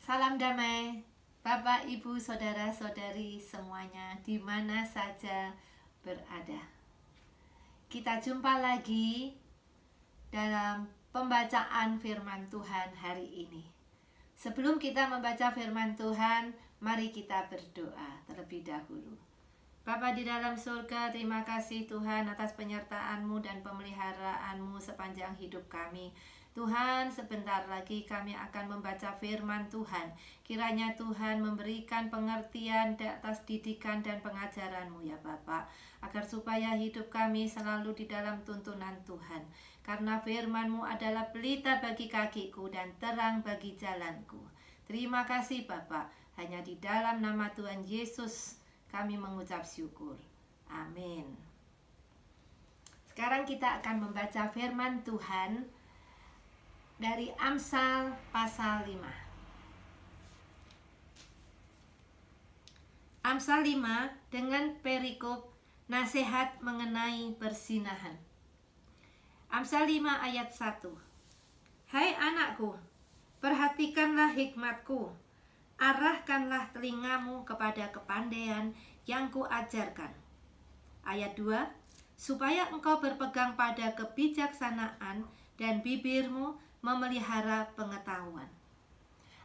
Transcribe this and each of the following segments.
Salam damai, Bapak, Ibu, Saudara-saudari semuanya di mana saja berada. Kita jumpa lagi dalam pembacaan firman Tuhan hari ini. Sebelum kita membaca firman Tuhan, mari kita berdoa terlebih dahulu. Bapa di dalam surga, terima kasih Tuhan atas penyertaan-Mu dan pemeliharaanmu sepanjang hidup kami. Tuhan, sebentar lagi kami akan membaca firman Tuhan. Kiranya Tuhan memberikan pengertian atas didikan dan pengajaran-Mu ya Bapak, agar supaya hidup kami selalu di dalam tuntunan Tuhan. Karena firman-Mu adalah pelita bagi kakiku dan terang bagi jalanku. Terima kasih Bapak, hanya di dalam nama Tuhan Yesus kami mengucap syukur. Amin. Sekarang kita akan membaca firman Tuhan dari Amsal pasal 5. Amsal 5 dengan perikop nasihat mengenai persinahan. Amsal 5 ayat 1. Hai anakku, perhatikanlah hikmatku, arahkanlah telingamu kepada kepandaian yang kuajarkan. Ayat 2. Supaya engkau berpegang pada kebijaksanaan dan bibirmu memelihara pengetahuan.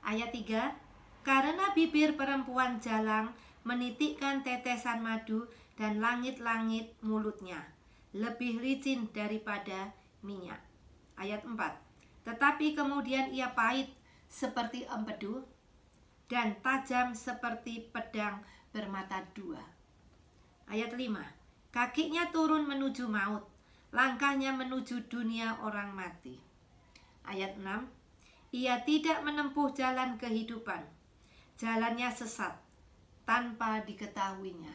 Ayat 3. Karena bibir perempuan jalang menitikkan tetesan madu dan langit-langit mulutnya lebih licin daripada minyak. Ayat 4. Tetapi kemudian ia pahit seperti empedu dan tajam seperti pedang bermata dua. Ayat 5. Kakinya turun menuju maut, langkahnya menuju dunia orang mati. Ayat 6. Ia tidak menempuh jalan kehidupan, jalannya sesat, tanpa diketahuinya.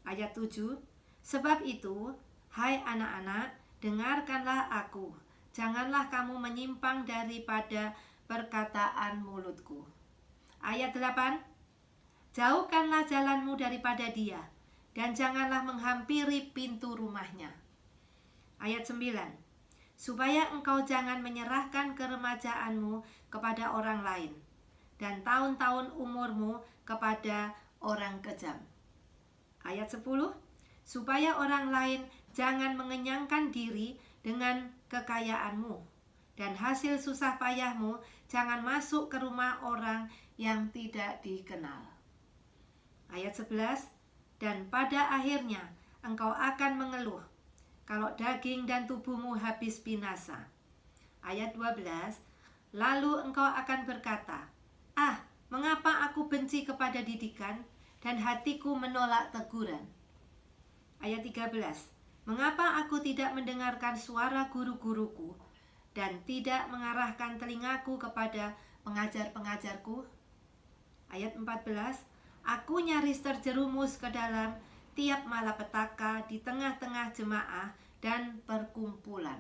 Ayat 7. Sebab itu, hai anak-anak, dengarkanlah aku, janganlah kamu menyimpang daripada perkataan mulutku. Ayat 8. Jauhkanlah jalanmu daripada dia, dan janganlah menghampiri pintu rumahnya. Ayat 9. Supaya engkau jangan menyerahkan keremajaanmu kepada orang lain, dan tahun-tahun umurmu kepada orang kejam. Ayat 10. Supaya orang lain jangan mengenyangkan diri dengan kekayaanmu, dan hasil susah payahmu jangan masuk ke rumah orang yang tidak dikenal. Ayat 11. Dan pada akhirnya engkau akan mengeluh kalau daging dan tubuhmu habis binasa. Ayat 12. Lalu engkau akan berkata, mengapa aku benci kepada didikan dan hatiku menolak teguran? Ayat 13. Mengapa aku tidak mendengarkan suara guru-guruku dan tidak mengarahkan telingaku kepada pengajar-pengajarku? Ayat 14. Aku nyaris terjerumus ke dalam tiap malapetaka di tengah-tengah jemaah dan perkumpulan.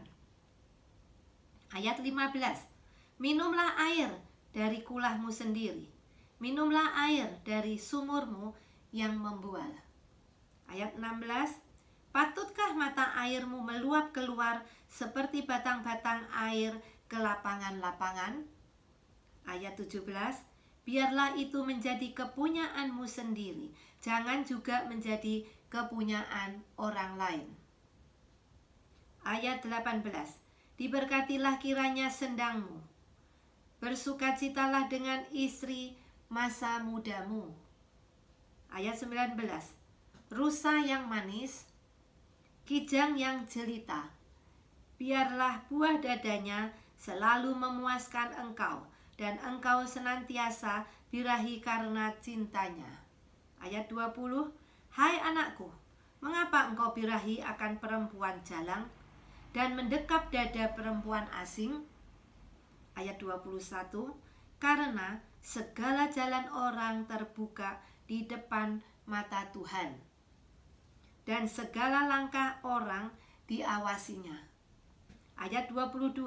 Ayat 15. Minumlah air dari kulahmu sendiri, minumlah air dari sumurmu yang membual. Ayat 16. Patutkah mata airmu meluap keluar seperti batang-batang air ke lapangan-lapangan? Ayat 17. Biarlah itu menjadi kepunyaanmu sendiri, jangan juga menjadi kepunyaan orang lain. Ayat 18. Diberkatilah kiranya sendangmu, bersukacitalah dengan istri masa mudamu. Ayat 19. Rusa yang manis, kijang yang jelita, biarlah buah dadanya selalu memuaskan engkau, dan engkau senantiasa birahi karena cintanya. Ayat 20. Hai anakku, mengapa engkau birahi akan perempuan jalang dan mendekap dada perempuan asing? Ayat 21. Karena segala jalan orang terbuka di depan mata Tuhan, dan segala langkah orang diawasinya. Ayat 22.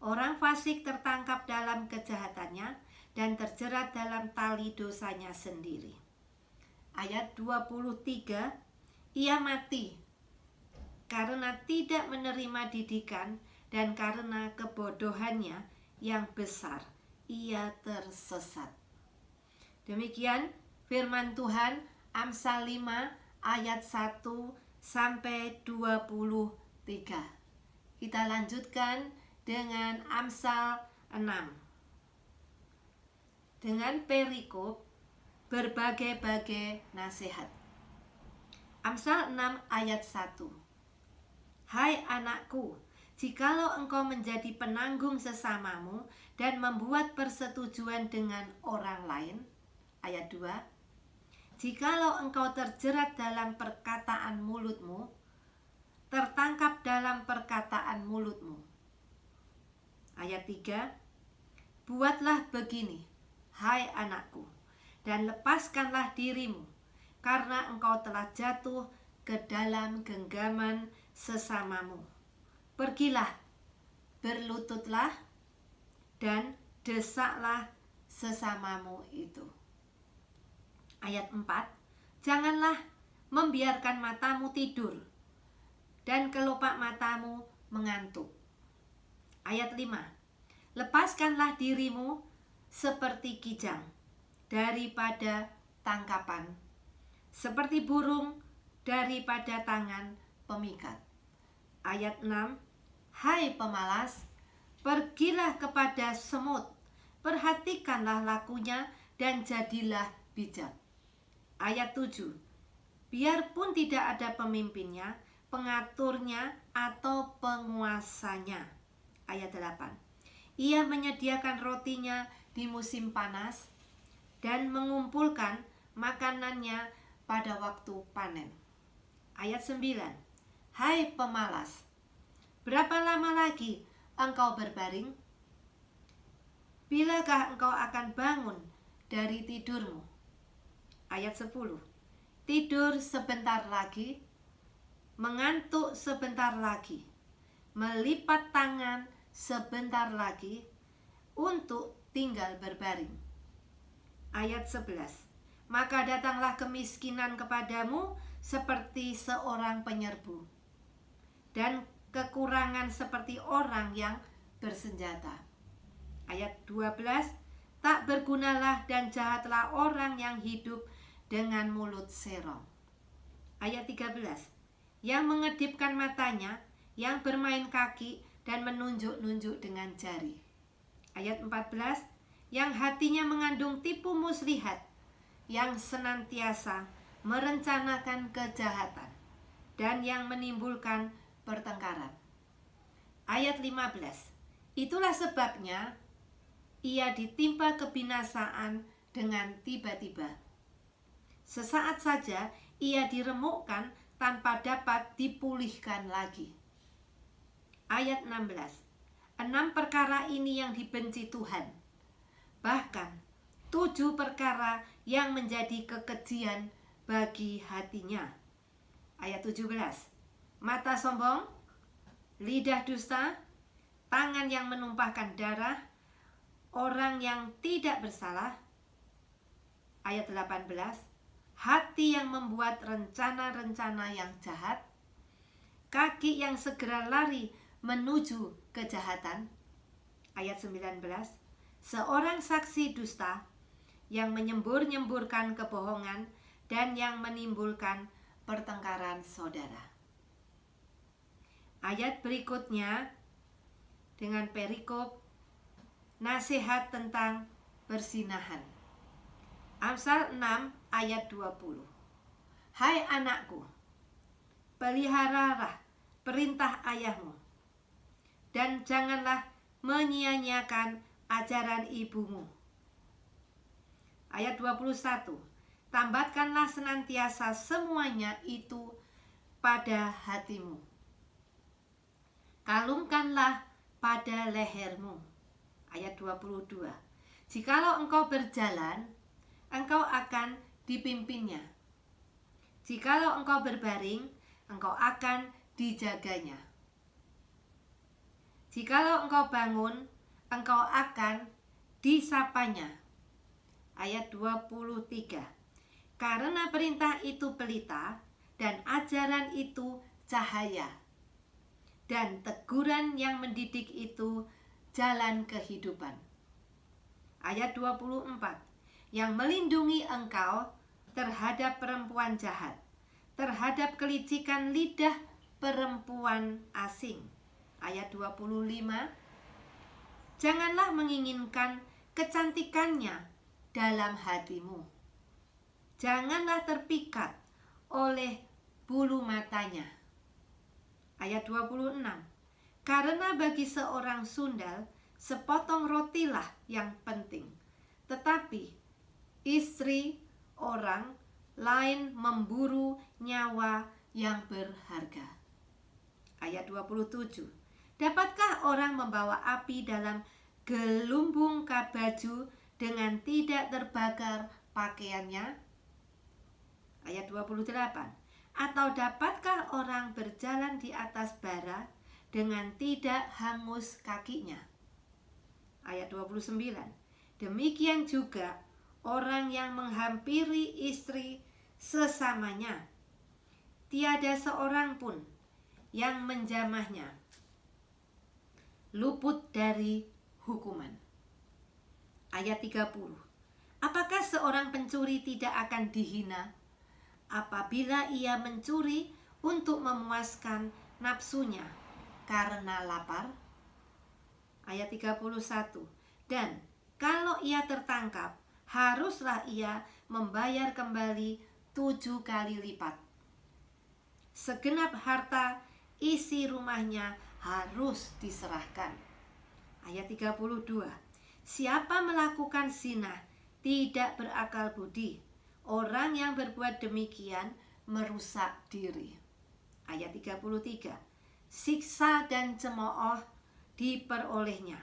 Orang fasik tertangkap dalam kejahatannya dan terjerat dalam tali dosanya sendiri. Ayat 23. Ia mati karena tidak menerima didikan dan karena kebodohannya yang besar ia tersesat. Demikian firman Tuhan, Amsal 5 ayat 1 sampai 23. Kita lanjutkan dengan Amsal 6. Dengan perikop berbagai-bagai nasihat. Amsal 6 ayat 1. Hai anakku, jikalau engkau menjadi penanggung sesamamu dan membuat persetujuan dengan orang lain. Ayat 2. Jikalau engkau terjerat dalam perkataan mulutmu, tertangkap dalam perkataan mulutmu. Ayat 3. Buatlah begini, hai anakku, dan lepaskanlah dirimu, karena engkau telah jatuh ke dalam genggaman sesamamu. Pergilah, berlututlah, dan desaklah sesamamu itu. Ayat 4. Janganlah membiarkan matamu tidur, dan kelopak matamu mengantuk. Ayat 5. Lepaskanlah dirimu seperti kijang daripada tangkapan, seperti burung daripada tangan pemikat. Ayat 6. Hai pemalas, pergilah kepada semut, perhatikanlah lakunya dan jadilah bijak. Ayat 7. Biarpun tidak ada pemimpinnya, pengaturnya atau penguasanya. Ayat 8. Ia menyediakan rotinya di musim panas dan mengumpulkan makanannya pada waktu panen. Ayat 9. Hai pemalas, berapa lama lagi engkau berbaring? Bilakah engkau akan bangun dari tidurmu? Ayat 10. Tidur sebentar lagi, mengantuk sebentar lagi, melipat tangan sebentar lagi untuk tinggal berbaring. Ayat 11. Maka datanglah kemiskinan kepadamu seperti seorang penyerbu, dan kekurangan seperti orang yang bersenjata. Ayat 12. Tak bergunalah dan jahatlah orang yang hidup dengan mulut serong. Ayat 13. Yang mengedipkan matanya, yang bermain kaki dan menunjuk-nunjuk dengan jari. Ayat 14. Yang hatinya mengandung tipu muslihat, yang senantiasa merencanakan kejahatan, dan yang menimbulkan pertengkaran. Ayat 15. Itulah sebabnya ia ditimpa kebinasaan dengan tiba-tiba. Sesaat saja ia diremukkan tanpa dapat dipulihkan lagi. Ayat 16. 6 perkara ini yang dibenci Tuhan, bahkan 7 perkara yang menjadi kekejian bagi hatinya. Ayat 17. Mata sombong, lidah dusta, tangan yang menumpahkan darah, orang yang tidak bersalah. Ayat 18. Hati yang membuat rencana-rencana yang jahat, kaki yang segera lari menuju kejahatan. Ayat 19. Seorang saksi dusta yang menyembur-nyemburkan kebohongan dan yang menimbulkan pertengkaran saudara. Ayat berikutnya dengan perikop nasihat tentang persinahan. Amsal 6 ayat 20. Hai anakku, peliharalah perintah ayahmu, dan janganlah menyia-nyiakan ajaran ibumu. Ayat 21. Tambatkanlah senantiasa semuanya itu pada hatimu, kalungkanlah pada lehermu. Ayat 22. Jikalau engkau berjalan, engkau akan dipimpinnya. Jikalau engkau berbaring, engkau akan dijaganya. Jikalau engkau bangun, engkau akan disapanya. Ayat 23. Karena perintah itu pelita dan ajaran itu cahaya, dan teguran yang mendidik itu jalan kehidupan. Ayat 24. Yang melindungi engkau terhadap perempuan jahat, terhadap kelicikan lidah perempuan asing. Ayat 25. Janganlah menginginkan kecantikannya dalam hatimu. Janganlah terpikat oleh bulu matanya. Ayat 26. Karena bagi seorang sundal sepotong rotilah yang penting, tetapi istri orang lain memburu nyawa yang berharga. Ayat 27. Dapatkah orang membawa api dalam gelumbung baju dengan tidak terbakar pakaiannya? Ayat 28. Atau dapatkah orang berjalan di atas bara dengan tidak hangus kakinya? Ayat 29. Demikian juga orang yang menghampiri istri sesamanya, tiada seorang pun yang menjamahnya luput dari hukuman. Ayat 30. Apakah seorang pencuri tidak akan dihina apabila ia mencuri untuk memuaskan nafsunya karena lapar? Ayat 31. Dan kalau ia tertangkap, haruslah ia membayar kembali 7 kali lipat. Segenap harta isi rumahnya harus diserahkan. Ayat 32. Siapa melakukan zina tidak berakal budi. Orang yang berbuat demikian merusak diri. Ayat 33. Siksa dan cemooh diperolehnya,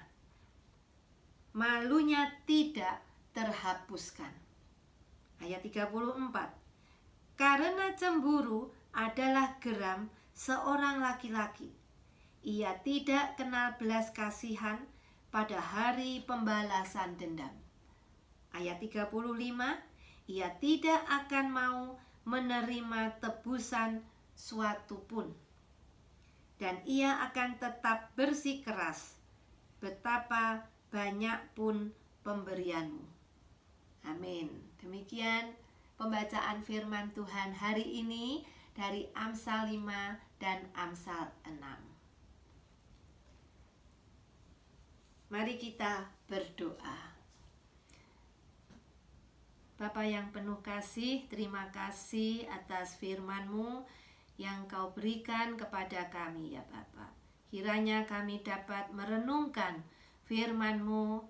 malunya tidak terhapuskan. Ayat 34. Karena cemburu adalah geram seorang laki-laki, ia tidak kenal belas kasihan pada hari pembalasan dendam. Ayat 35. Ia tidak akan mau menerima tebusan suatu pun, dan ia akan tetap bersikeras betapa banyak pun pemberianmu. Amin. Demikian pembacaan firman Tuhan hari ini dari Amsal 5 dan Amsal 6. Mari kita berdoa. Bapa yang penuh kasih, terima kasih atas firman-Mu yang Kau berikan kepada kami ya Bapa. Kiranya kami dapat merenungkan firman-Mu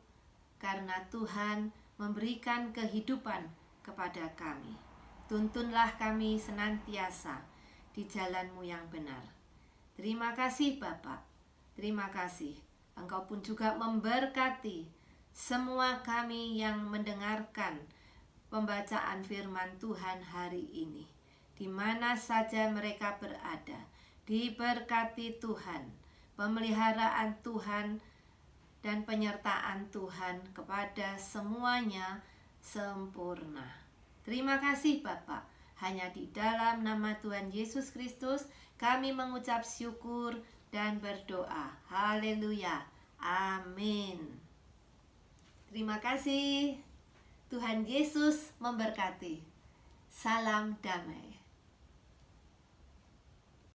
karena Tuhan memberikan kehidupan kepada kami. Tuntunlah kami senantiasa di jalan-Mu yang benar. Terima kasih Bapa. Terima kasih. Engkau pun juga memberkati semua kami yang mendengarkan pembacaan firman Tuhan hari ini. Di mana saja mereka berada, diberkati Tuhan, pemeliharaan Tuhan dan penyertaan Tuhan kepada semuanya sempurna. Terima kasih Bapa. Hanya di dalam nama Tuhan Yesus Kristus kami mengucap syukur dan berdoa. Haleluya. Amin. Terima kasih. Tuhan Yesus memberkati. Salam damai.